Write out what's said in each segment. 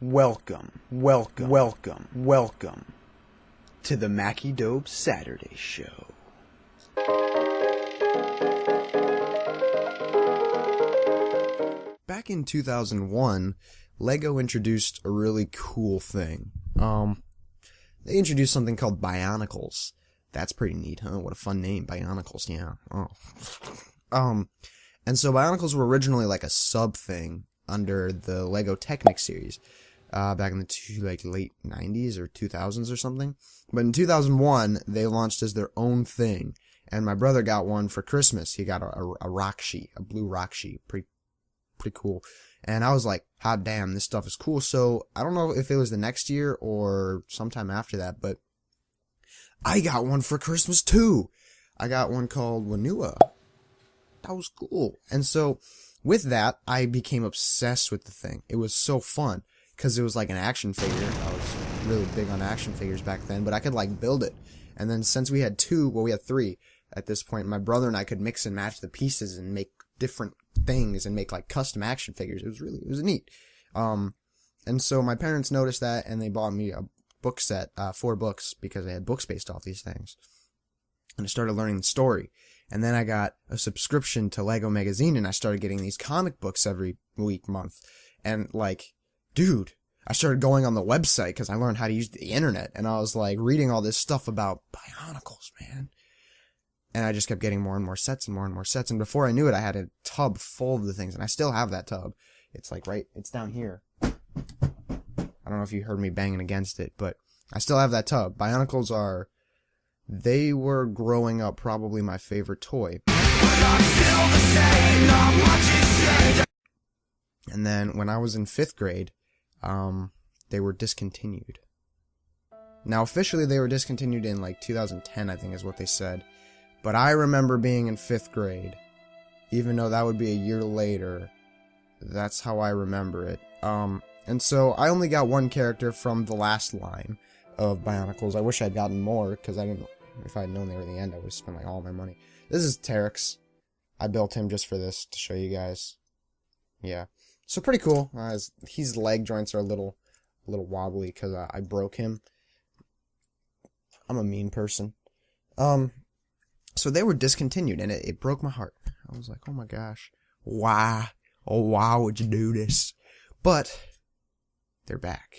welcome to the Mackie Doeb Saturday Show. Back in 2001, LEGO introduced a really cool thing. They introduced something called Bionicles. That's pretty neat, huh? What a fun name, Bionicles, yeah. Oh. And so Bionicles were originally like a sub thing under the LEGO Technic series, back in the late 90s or 2000s or something. But in 2001, they launched as their own thing, and my brother got one for Christmas. He got a rock sheet, a blue rock sheet, pretty cool. And I was like, hot damn, this stuff is cool. So I don't know if it was the next year or sometime after that, but I got one for Christmas too. I got one called Wanua. That was cool. And so with that, I became obsessed with the thing. It was so fun because it was like an action figure. I was really big on action figures back then, but I could like build it. And then since we had we had three at this point, my brother and I could mix and match the pieces and make different things and make like custom action figures. It was neat. And so my parents noticed that and they bought me a book set, 4 books, because they had books based off these things. And I started learning the story. And then I got a subscription to LEGO Magazine and I started getting these comic books every month. And like, dude, I started going on the website because I learned how to use the internet. And I was like reading all this stuff about Bionicles, man. And I just kept getting more and more sets and more and more sets. And before I knew it, I had a tub full of the things. And I still have that tub. It's like it's down here. I don't know if you heard me banging against it, but I still have that tub. Bionicles they were growing up probably my favorite toy. And then when I was in 5th grade, they were discontinued. Now officially they were discontinued in like 2010, I think is what they said. But I remember being in 5th grade, even though that would be a year later. That's how I remember it. And so I only got one character from the last line of Bionicles. I wish I'd gotten more, because if I'd known they were the end, I would have spent like all my money. This is Terex. I built him just for this, to show you guys. Yeah. So pretty cool. His leg joints are a little wobbly, because I broke him. I'm a mean person. So they were discontinued, and it broke my heart. I was like, oh my gosh. Why? Oh, why would you do this? But they're back.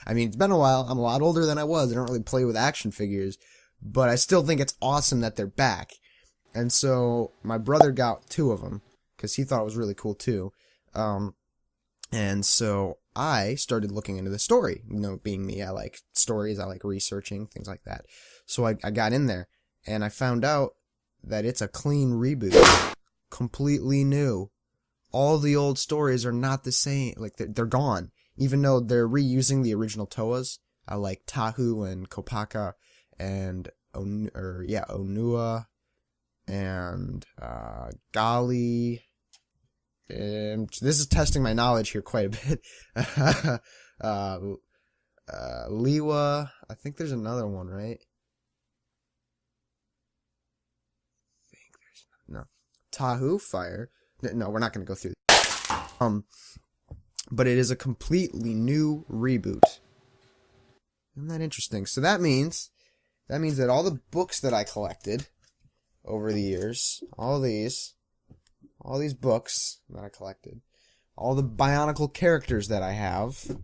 I mean, it's been a while. I'm a lot older than I was. I don't really play with action figures, but I still think it's awesome that they're back. And so my brother got 2 of them because he thought it was really cool too. And so I started looking into the story. You know, being me, I like stories. I like researching, things like that. So I got in there and I found out that it's a clean reboot. Completely new. All the old stories are not the same. Like, they're gone. Even though they're reusing the original Toas, like Tahu and Kopaka and Onua and Gali. This is testing my knowledge here quite a bit. Liwa. I think there's another one, right? No. Tahu Fire. No, we're not going to go through that. But it is a completely new reboot. Isn't that interesting? So that means that all the books that I collected over the years, all these books that I collected, all the Bionicle characters that I have,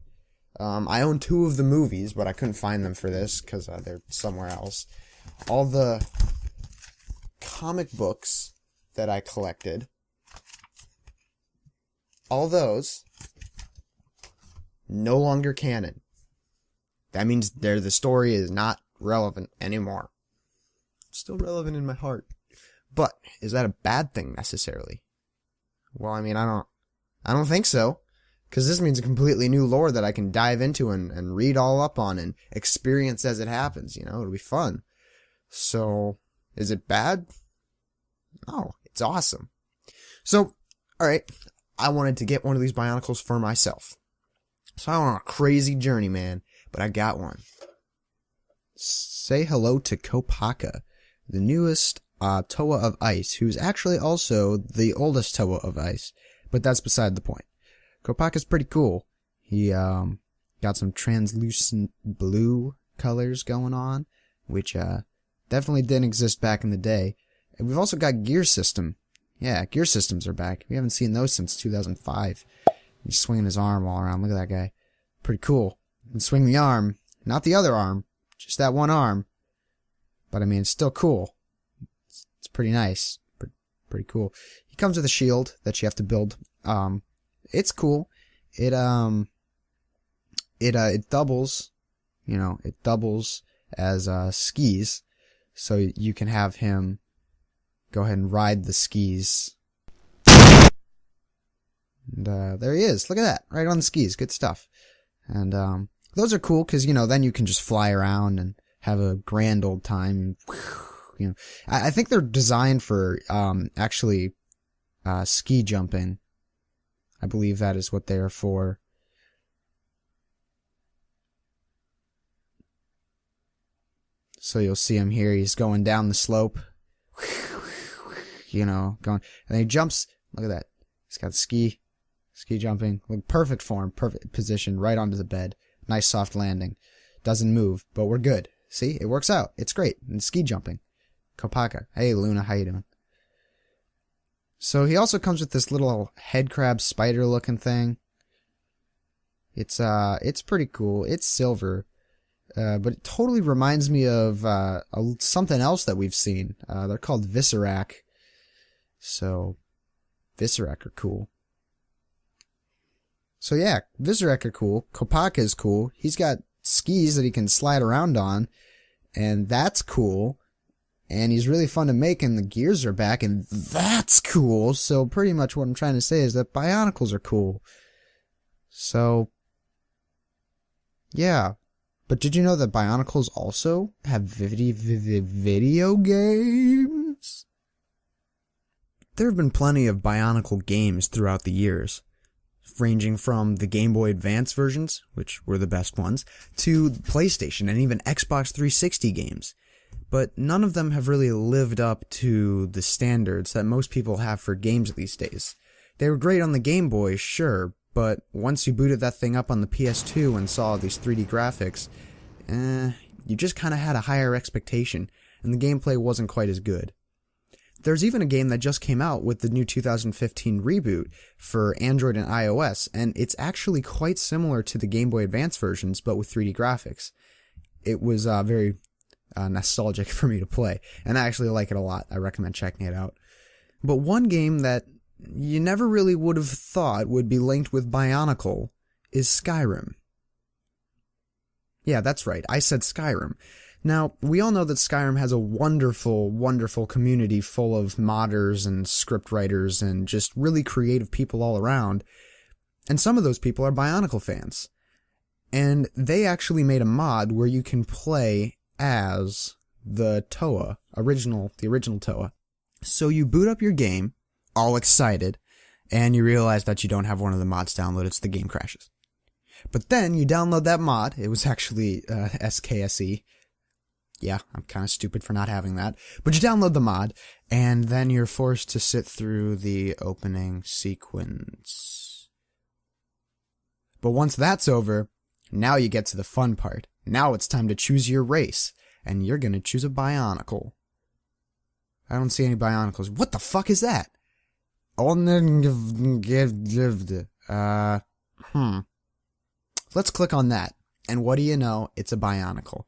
I own 2 of the movies, but I couldn't find them for this because they're somewhere else. All the comic books that I collected, all those, no longer canon. That means the story is not relevant anymore. It's still relevant in my heart. But is that a bad thing necessarily? Well, I mean, I don't think so. Because this means a completely new lore that I can dive into and read all up on and experience as it happens, you know? It'll be fun. So, is it bad? No, it's awesome. So, alright, I wanted to get one of these Bionicles for myself. So I went on a crazy journey, man, but I got one. Say hello to Kopaka, the newest Toa of Ice, who's actually also the oldest Toa of Ice, but that's beside the point. Kopaka's pretty cool. He got some translucent blue colors going on, which definitely didn't exist back in the day. And we've also got gear system. Yeah, gear systems are back. We haven't seen those since 2005. He's swinging his arm all around. Look at that guy. Pretty cool. You can swing the arm, not the other arm, just that one arm. But I mean, it's still cool. It's pretty nice. Pretty cool. He comes with a shield that you have to build. It's cool. It doubles, it doubles as skis, so you can have him go ahead and ride the skis. And there he is. Look at that, right on the skis. Good stuff. And those are cool because then you can just fly around and have a grand old time. I think they're designed for actually ski jumping. I believe that is what they are for. So you'll see him here. He's going down the slope. Going. And then he jumps. Look at that. He's got ski jumping. Perfect form, perfect position, right onto the bed. Nice soft landing. Doesn't move, but we're good. See? It works out. It's great. And ski jumping. Kopaka. Hey, Luna. How you doing? So he also comes with this little head crab spider looking thing. It's pretty cool. It's silver. But it totally reminds me of something else that we've seen. They're called Viscerac. So, Viscerac are cool. So yeah, Viscerac are cool. Kopaka is cool. He's got skis that he can slide around on. And that's cool. And he's really fun to make, and the gears are back, and that's cool. So pretty much what I'm trying to say is that Bionicles are cool. So, yeah. But did you know that Bionicles also have video games? There have been plenty of Bionicle games throughout the years, ranging from the Game Boy Advance versions, which were the best ones, to PlayStation and even Xbox 360 games. But none of them have really lived up to the standards that most people have for games these days. They were great on the Game Boy, sure, but once you booted that thing up on the PS2 and saw these 3D graphics, you just kind of had a higher expectation, and the gameplay wasn't quite as good. There's even a game that just came out with the new 2015 reboot for Android and iOS, and it's actually quite similar to the Game Boy Advance versions, but with 3D graphics. It was very nostalgic for me to play, and I actually like it a lot. I recommend checking it out. But one game that you never really would have thought would be linked with Bionicle is Skyrim. Yeah, that's right. I said Skyrim. Now, we all know that Skyrim has a wonderful, wonderful community full of modders and script writers and just really creative people all around. And some of those people are Bionicle fans. And they actually made a mod where you can play as the Toa, the original Toa. So you boot up your game, all excited, and you realize that you don't have one of the mods downloaded, so the game crashes. But then you download that mod. It was actually SKSE. Yeah, I'm kind of stupid for not having that. But you download the mod, and then you're forced to sit through the opening sequence. But once that's over, now you get to the fun part. Now it's time to choose your race, and you're gonna choose a Bionicle. I don't see any Bionicles. What the fuck is that? Let's click on that, and what do you know? It's a Bionicle.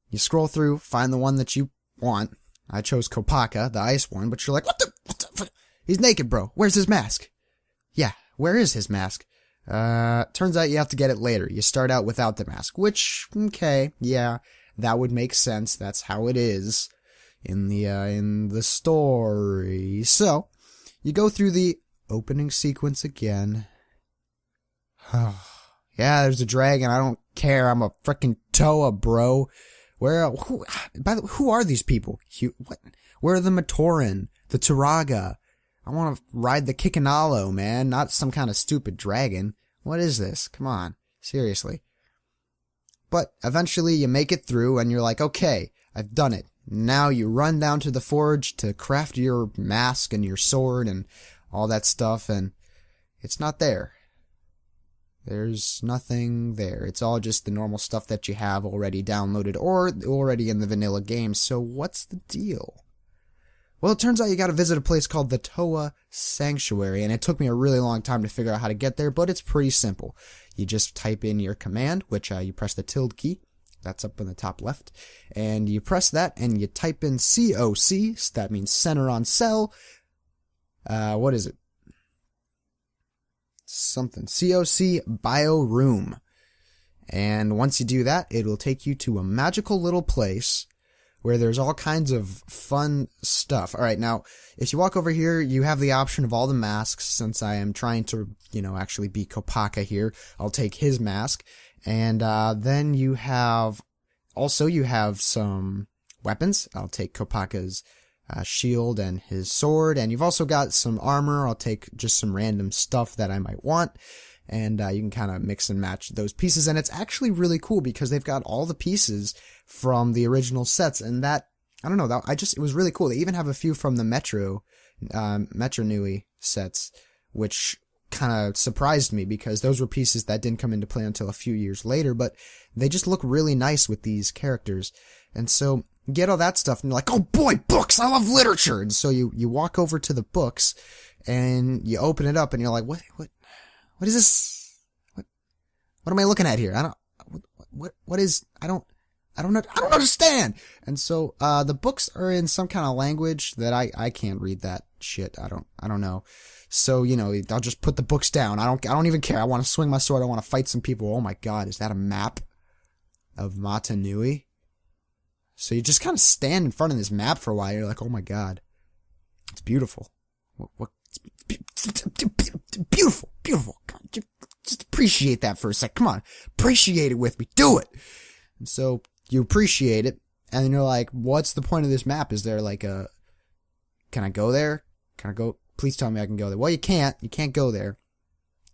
You scroll through, find the one that you want. I chose Kopaka, the ice one, but you're like, what the? He's naked, bro. Where's his mask? Yeah, where is his mask? Turns out you have to get it later. You start out without the mask, which, okay, yeah, that would make sense. That's how it is in the story. So, you go through the opening sequence again. Yeah, there's a dragon. I don't care. I'm a frickin' Toa, bro. Who are these people? What? Where are the Matoran? The Turaga? I want to ride the Kikanalo, man, not some kind of stupid dragon. What is this? Come on. Seriously. But eventually you make it through and you're like, okay, I've done it. Now you run down to the forge to craft your mask and your sword and all that stuff, and it's not there. There's nothing there. It's all just the normal stuff that you have already downloaded or already in the vanilla game. So what's the deal? Well, it turns out you gotta visit a place called the Toa Sanctuary, and it took me a really long time to figure out how to get there, but it's pretty simple. You just type in your command, which you press the tilde key. That's up in the top left. And you press that, and you type in COC, so that means center on cell. What is it? Something. COC Bio Room. And once you do that, it will take you to a magical little place where there's all kinds of fun stuff. Alright, now, if you walk over here, you have the option of all the masks. Since I am trying to, actually be Kopaka here, I'll take his mask. And then you have some weapons. I'll take Kopaka's shield and his sword. And you've also got some armor. I'll take just some random stuff that I might want. And you can kind of mix and match those pieces. And it's actually really cool because they've got all the pieces from the original sets. And that, I don't know, it was really cool. They even have a few from the Metro Nui sets, which kind of surprised me because those were pieces that didn't come into play until a few years later. But they just look really nice with these characters. And so you get all that stuff and you're like, oh boy, books! I love literature! And so you walk over to the books and you open it up and you're like, what is this? What am I looking at here? I don't understand. And so, the books are in some kind of language that I can't read that shit. I don't know. So, I'll just put the books down. I don't even care. I want to swing my sword. I want to fight some people. Oh my god, is that a map of Mata Nui? So you just kind of stand in front of this map for a while. You're like, oh my god. It's beautiful. Beautiful, beautiful. God, just appreciate that for a sec. Come on, appreciate it with me. Do it. And so you appreciate it, and then you're like, "What's the point of this map? Is there like a? Can I go there? Can I go? Please tell me I can go there." Well, you can't. You can't go there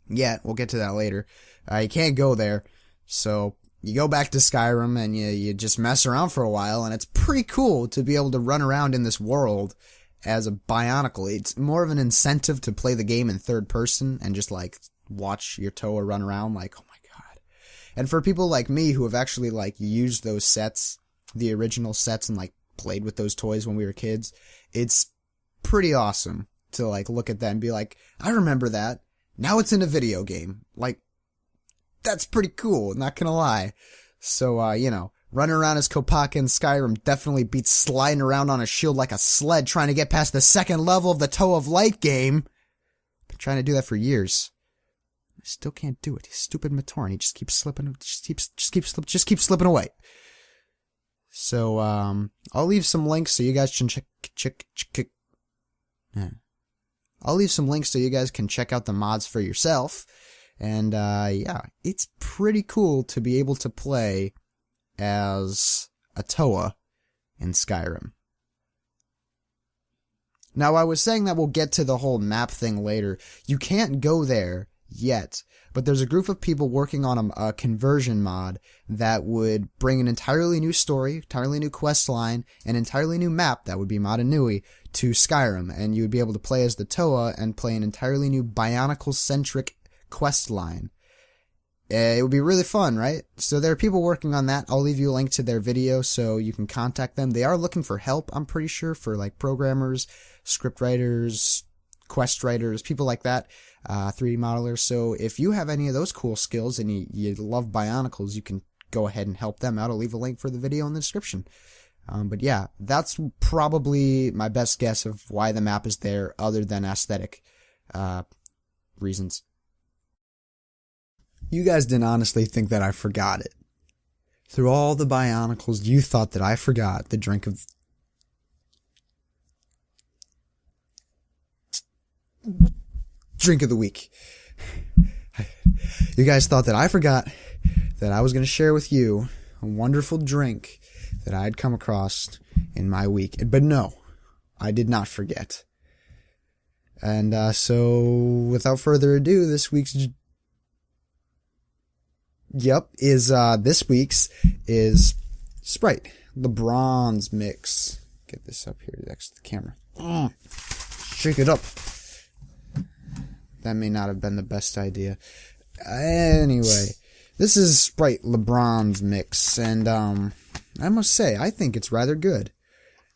yet. We'll get to that later. You can't go there, so you go back to Skyrim and you just mess around for a while, and it's pretty cool to be able to run around in this world as a Bionicle. It's more of an incentive to play the game in third person and just like watch your Toa run around like, oh my god. And for people like me who have actually like used those sets, the original sets, and like played with those toys when we were kids, it's pretty awesome to like look at that and be like, I remember that. Now it's in a video game. Like, that's pretty cool, not gonna lie. So, running around as Kopaka in Skyrim definitely beats sliding around on a shield like a sled trying to get past the second level of the Toe of Light game. Been trying to do that for years. I still can't do it. He's stupid Matoran. He just keeps slipping, just keeps slipping away. So, I'll leave some links so you guys can I'll leave some links so you guys can check out the mods for yourself. And, yeah, it's pretty cool to be able to play as a Toa in Skyrim. Now, I was saying that we'll get to the whole map thing later. You can't go there yet, but there's a group of people working on a conversion mod that would bring an entirely new story, entirely new quest line, an entirely new map, that would be Mata Nui, to Skyrim, and you would be able to play as the Toa and play an entirely new Bionicle-centric quest line. It would be really fun, right? So there are people working on that. I'll leave you a link to their video so you can contact them. They are looking for help, I'm pretty sure, for like programmers, script writers, quest writers, people like that, 3D modelers. So if you have any of those cool skills and you love Bionicles, you can go ahead and help them out. I'll leave a link for the video in the description. But yeah, that's probably my best guess of why the map is there, other than aesthetic reasons. You guys didn't honestly think that I forgot it. Through all the Bionicles, you thought that I forgot the drink of the week. You guys thought that I forgot that I was going to share with you a wonderful drink that I'd come across in my week. But no, I did not forget. And so, without further ado, this week's Sprite, the bronze mix. Get this up here next to the camera. Shake it up. That may not have been the best idea. Anyway, this is Sprite LeBron's mix, and I must say, I think it's rather good.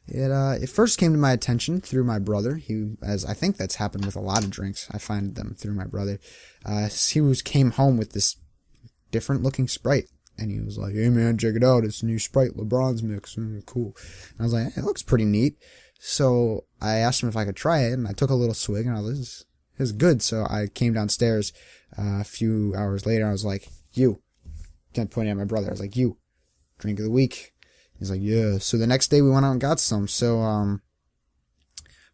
It first came to my attention through my brother. As I think that's happened with a lot of drinks, I find them through my brother. Came home with this different looking Sprite, and he was like, "Hey man, check it out, it's new Sprite LeBron's mix, cool." And I was like, "It looks pretty neat." So I asked him if I could try it, and I took a little swig, and I was like, "This is good." So I came downstairs a few hours later. I was like, "You," pointing at my brother. I was like, "You, drink of the week." He's like, "Yeah." So the next day we went out and got some. So of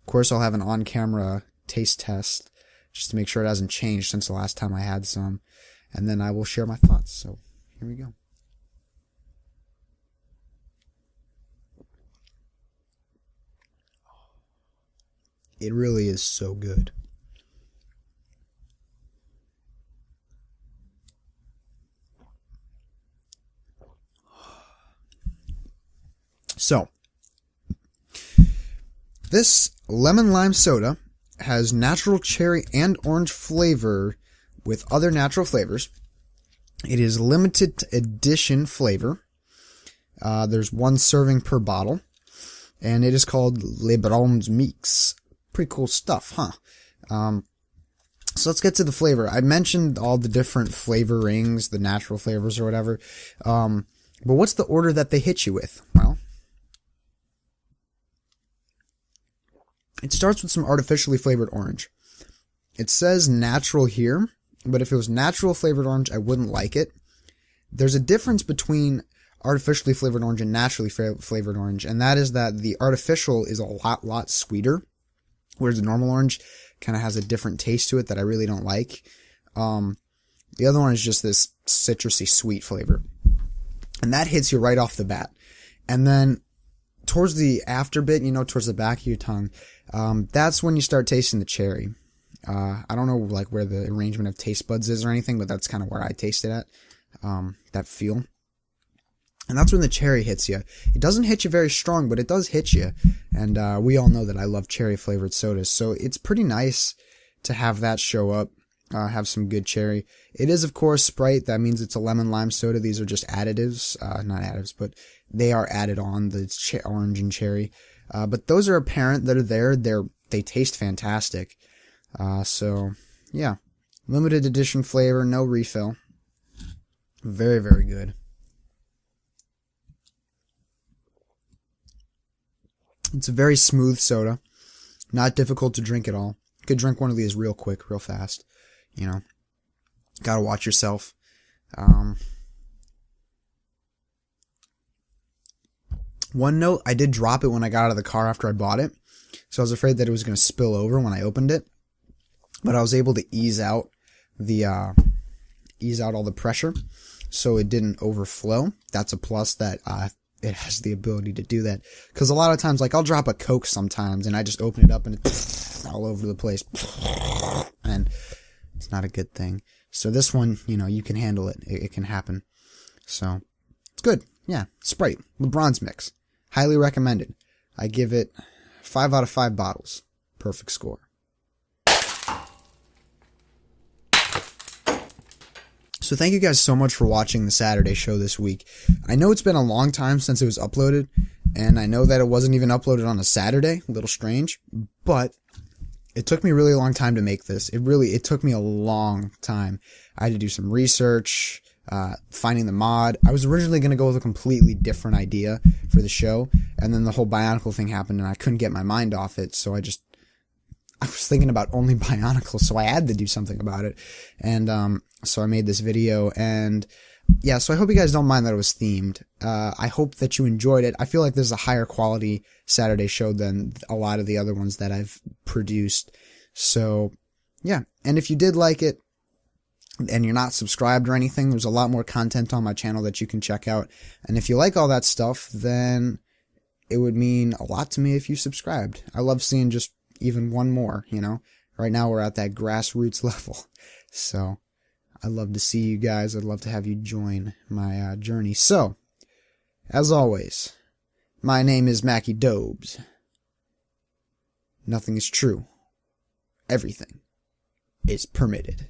course I'll have an on-camera taste test just to make sure it hasn't changed since the last time I had some, and then I will share my thoughts. So here we go. It really is so good. So, this lemon lime soda has natural cherry and orange flavor with other natural flavors. It is limited edition flavor. There's one serving per bottle, and it is called LeBron's Mix. Pretty cool stuff, huh? So let's get to the flavor. I mentioned all the different flavorings, the natural flavors or whatever. But what's the order that they hit you with? Well, it starts with some artificially flavored orange. It says natural here, but if it was natural flavored orange, I wouldn't like it. There's a difference between artificially flavored orange and naturally flavored orange, and that is that the artificial is a lot sweeter, whereas the normal orange kind of has a different taste to it that I really don't like. The other one is just this citrusy sweet flavor, and that hits you right off the bat. And then towards the after bit, towards the back of your tongue, that's when you start tasting the cherry. I don't know like where the arrangement of taste buds is or anything, but that's kind of where I taste it at, that feel. And that's when the cherry hits you. It doesn't hit you very strong, but it does hit you. And we all know that I love cherry flavored sodas, so it's pretty nice to have that show up, have some good cherry. It is, of course, Sprite. That means it's a lemon lime soda. These are just additives, not additives, but they are added on, the orange and cherry. But those are apparent that are there. They taste fantastic. So, yeah. Limited edition flavor, no refill. Very, very good. It's a very smooth soda. Not difficult to drink at all. You could drink one of these real quick, real fast. Gotta watch yourself. One note, I did drop it when I got out of the car after I bought it. So I was afraid that it was going to spill over when I opened it. But I was able to ease out all the pressure so it didn't overflow. That's a plus that it has the ability to do that. Because a lot of times, like, I'll drop a Coke sometimes and I just open it up and it's all over the place. And it's not a good thing. So this one, you can handle it. It can happen. So it's good. Yeah. Sprite. LeBron's Mix. Highly recommended. I give it 5 out of 5 bottles. Perfect score. So thank you guys so much for watching the Saturday show this week. I know it's been a long time since it was uploaded, and I know that it wasn't even uploaded on a Saturday, a little strange, but it took me a really long time to make this. It took me a long time. I had to do some research, finding the mod. I was originally going to go with a completely different idea for the show, and then the whole Bionicle thing happened, and I couldn't get my mind off it, so I was thinking about only Bionicles, so I had to do something about it. And so I made this video, and yeah, so I hope you guys don't mind that it was themed. I hope that you enjoyed it. I feel like this is a higher quality Saturday show than a lot of the other ones that I've produced. So yeah, and if you did like it, and you're not subscribed or anything, there's a lot more content on my channel that you can check out. And if you like all that stuff, then it would mean a lot to me if you subscribed. I love seeing just even one more, Right now we're at that grassroots level. So I'd love to see you guys. I'd love to have you join my journey. So, as always, my name is Mackie Doeb. Nothing is true. Everything is permitted.